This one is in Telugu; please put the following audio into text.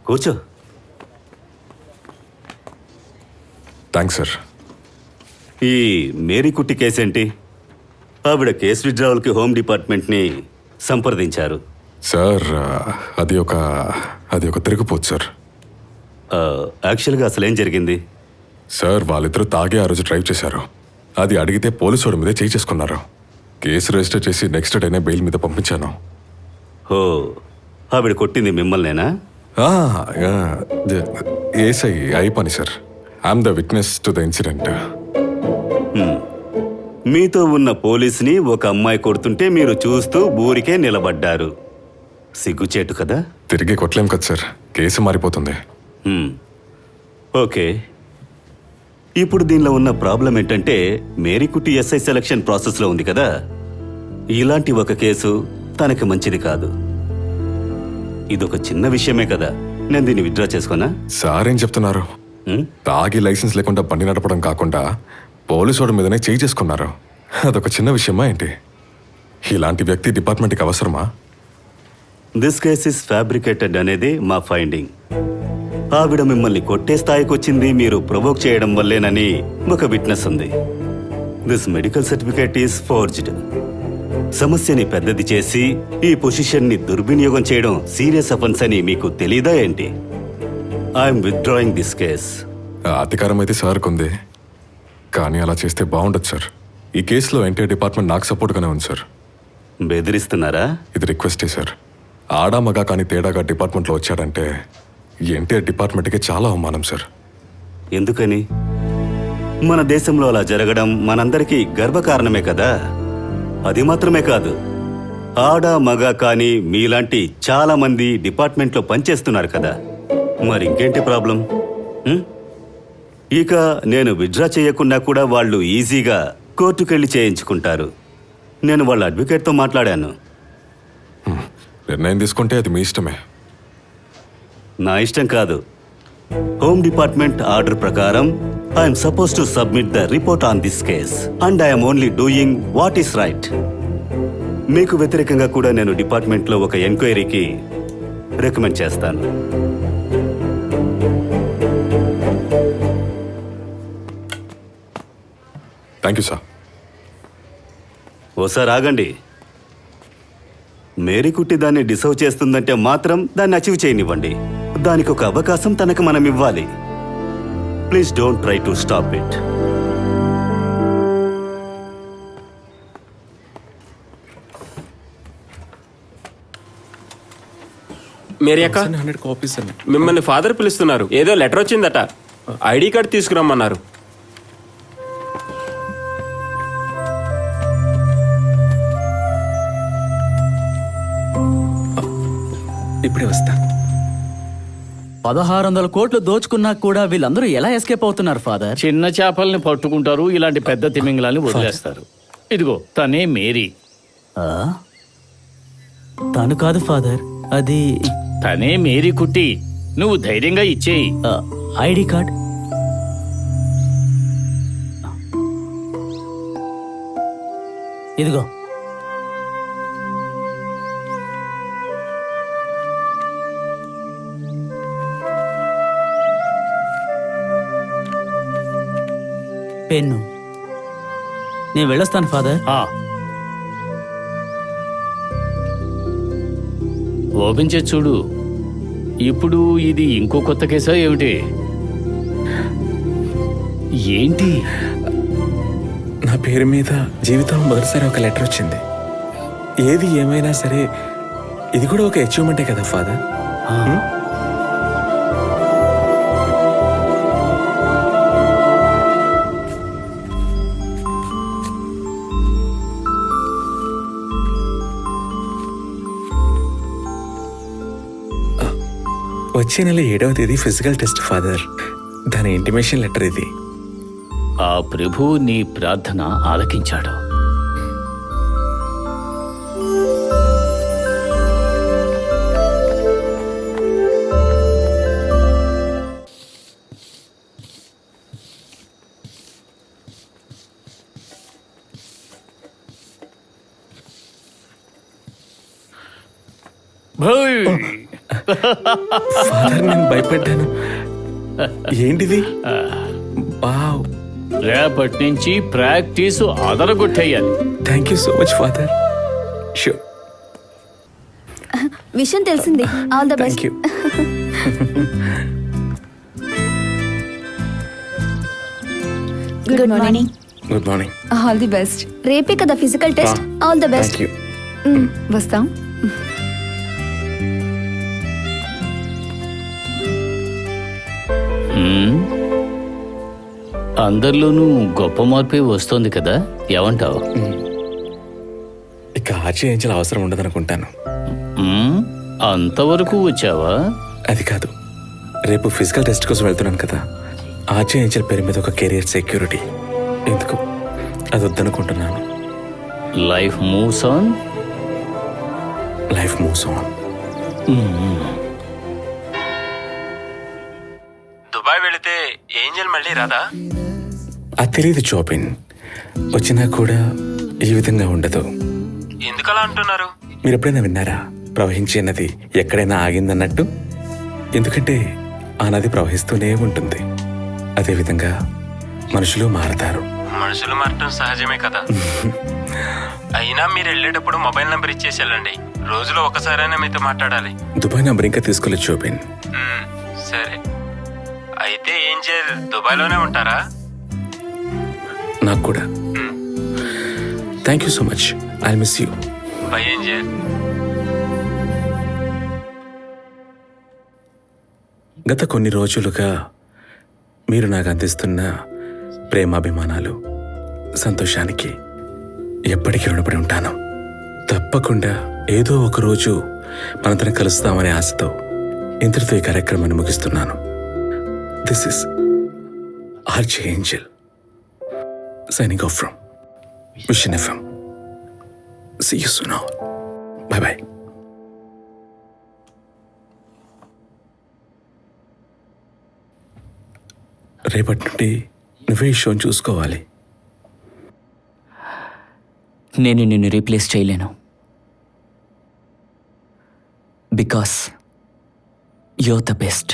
కూర్చో. Thanks sir. ఈ మేరీకుట్టి కేసేంటి? ఆవిడ కేసు విత్డ్రావల్కి హోమ్ డిపార్ట్మెంట్ని సంప్రదించారు. సార్ అది ఒక తిరుగుపోదు సార్. యాక్చువల్గా అసలేం జరిగింది? సార్ వాళ్ళిద్దరూ తాగి ఆ రోజు డ్రైవ్ చేశారు. అది అడిగితే పోలీసు వాడి మీదే చేసుకున్నారు. కేసు రిజిస్టర్ చేసి నెక్స్ట్ డేనే బెయిల్ మీద పంపించాను. ఓ, ఆవిడ కొట్టింది మిమ్మల్నేనా? ఏసై అయి పని sir. I'm the witness to the incident. మీతో ఉన్న పోలీసుని ఒక అమ్మాయి కొడుతుంటే మీరు చూస్తూ ఊరికే నిలబడ్డారు. సిగ్గుచేటు కదా? తిరిగి కొట్టలేం కదా సార్, కేసు మారిపోతుంది. ఓకే, ఇప్పుడు దీనిలో ఉన్న ప్రాబ్లం ఏంటంటే మేరీకుట్టి ఎస్ఐ సెలక్షన్ ప్రాసెస్లో ఉంది కదా. ఇలాంటి ఒక కేసు తనకి మంచిది కాదు. ఇదొక చిన్న విషయమే కదా, నేను దీన్ని విత్డ్రా చేసుకోనా? సార్ ఏం చెప్తున్నారు? తాగి లైసెన్స్ లేకుండా బండి నడపడం కాకుండా పోలీసు వాడి మీదనే చేసుకున్నారు. అదొక చిన్న విషయమా ఏంటి? ఇలాంటి వ్యక్తి డిపార్ట్మెంట్కి అవసరమా? దిస్ కేస్ ఇస్ ఫ్యాబ్రికేటెడ్ అనేది మా ఫైండింగ్. ఆవిడ మిమ్మల్ని కొట్టే స్థాయికి వచ్చింది మీరు ప్రొవోక్ చేయడం వల్లేనని ఒక విట్నెస్ ఉంది. This medical certificate is forged. సమస్యని పెద్దది చేసి ఈ పొజిషన్ని దుర్వినియోగం చేయడం సీరియస్ అఫెన్స్ అని మీకు తెలీదా ఏంటి? I'm withdrawing this case. అధికారం అయితే సార్కు ఉంది, కానీ అలా చేస్తే బాగుండదు సార్. ఈ కేసులో ఎన్టీఆర్ డిపార్ట్మెంట్ నాకు సపోర్ట్గానే ఉంది సార్. బెదిరిస్తున్నారా? ఇది రిక్వెస్టే సార్. ఆడా మగా కానీ తేడాగా డిపార్ట్మెంట్లో వచ్చాడంటే ఎన్టీఆర్ డిపార్ట్మెంట్కి చాలా అవమానం సార్. ఎందుకని? మన దేశంలో అలా జరగడం మనందరికీ గర్వకారణమే కదా. అది మాత్రమే కాదు, ఆడ మగ కానీ మీలాంటి చాలా మంది డిపార్ట్మెంట్లో పనిచేస్తున్నారు కదా. మరి ఇంకేంటి ప్రాబ్లం? ఇక నేను విత్డ్రా చేయకుండా కూడా వాళ్ళు ఈజీగా కోర్టుకెళ్ళి చేయించుకుంటారు. నేను వాళ్ళ అడ్వకేట్తో మాట్లాడాను. నిర్ణయం తీసుకుంటే అది మీ ఇష్టమే. నా ఇష్టం కాదు. హోమ్ డిపార్ట్మెంట్ ఆర్డర్ ప్రకారం I'm suppose to submit the report on this case and I'm only doing what is right. మీకు వ్యతిరేకంగా కూడా నేను డిపార్ట్మెంట్లో ఒక ఎంక్వైరీకి రికమెండ్ చేస్తాను. Thank you sir. ఓసారి ఆగండి. మేరీకుట్టి దాన్ని డిసర్వ్ చేస్తుందంటే మాత్రం దాన్ని అచీవ్ చేయనివ్వండి. దానికి ఒక అవకాశం తనకు మనం ఇవ్వాలి. Please don't try to stop it. Mary అక్క, మిమ్మల్ని ఫాదర్ పిలుస్తున్నారు. ఏదో లెటర్ వచ్చిందట, ఐడి కార్డ్ తీసుకురమ్మన్నారు. ఇప్పుడే వస్తా. 1600 కోట్లు దోచుకున్నా కూడా వీళ్ళందరూ ఎలా ఎస్కేప్ అవుతున్నారు ఫాదర్? చిన్న చేపల్ని పట్టుకుంటారు, ఇలాంటి పెద్ద తిమింగలాన్ని వదిలేస్తారు. ఇదిగో తనే మేరీ. తను కాదు ఫాదర్, అది తనే మేరీ కుట్టి. నువ్వు ధైర్యంగా ఇచ్చేయి. ID card. ఇదిగో. పెన్ను. నేను వెళ్ళొస్తాను ఫాదర్. ఓపెన్ చేసి చూడు. ఇప్పుడు ఇది ఇంకో కొత్త కేసా ఏమిటి? ఏంటి? నా పేరు మీద జీవితంలో మొదటిసారి ఒక లెటర్ వచ్చింది. ఏది ఏమైనా సరే ఇది కూడా ఒక అచీవ్మెంటే కదా ఫాదర్. వచ్చే నెల 7వ తేదీ ఫిజికల్ టెస్ట్ ఫాదర్. దాని ఇంటిమేషన్ లెటర్ ఇది. ఆ ప్రభు నీ ప్రార్థన ఆలకించాడు. ఫాదర్ నేను భయపడ్డాను. ఏంటిది? వావ్, రేపటి నుంచి ప్రాక్టీస్ అదరగొట్టేయాలి. Thank you so much father. Sure, విషయం తెలిసింది. All the best. Thank you. Good morning. Good morning. All the best. రేపే కదా physical test. All the best. Thank you. వస్తాం. అందరిలోనూ గొప్ప మార్పే వస్తోంది కదా, ఏమంటావు? ఇక ఆచరించాల అవసరం ఉండదనుకుంటాను. అంతవరకు వచ్చావా? అది కాదు, రేపు ఫిజికల్ టెస్ట్ కోసం వెళ్తున్నాను కదా, ఆచరించాల పేరు మీద ఒక కెరియర్ సెక్యూరిటీ. ఎందుకు అది వద్దనుకుంటున్నాను. Life moves on. Life moves on. Dubai వెళితే ఏంజల్ మళ్ళీ రాదా? అది తెలియదు జోబిన్. వచ్చినా కూడా ఈ విధంగా ఉండదు. ఎందుకలా అంటున్నారు? మీరు ఎప్పుడైనా విన్నారా ప్రవహించే నది ఎక్కడైనా ఆగిందన్నట్టు? ఎందుకంటే ఆ నది ప్రవహిస్తూనే ఉంటుంది. అదేవిధంగా మనుషులు మారతారు. మనుషులు మారటం సహజమే కదా. అయినా మీరు వెళ్ళేటప్పుడు మొబైల్ నంబర్ ఇచ్చేసి వెళ్ళండి. రోజులో ఒకసారైనా మీతో మాట్లాడాలి. దుబాయ్ నంబర్ ఇంకా తీసుకోలేదు జోబిన్. సరే, అయితే ఏంజల్ దుబాయ్లోనే ఉంటారా? నాకు కూడా. Thank you so much. I miss you. By Angel. గత కొన్ని రోజులుగా మీరు నాకు అందిస్తున్న ప్రేమాభిమానాలు, సంతోషానికి ఎప్పటికీ రుణపడి ఉంటాను. తప్పకుండా ఏదో ఒక రోజు మనందరం కలుస్తామనే ఆశతో ఇంతటితో ఈ కార్యక్రమాన్ని ముగిస్తున్నాను. This is RJ Angel signing off from vision FM. See you soon. Bye bye. రేపటి నుండి నువ్వే ఈ షోని చూసుకోవాలి. నేను నిన్ను రీప్లేస్ చేయలేను. Because your the best.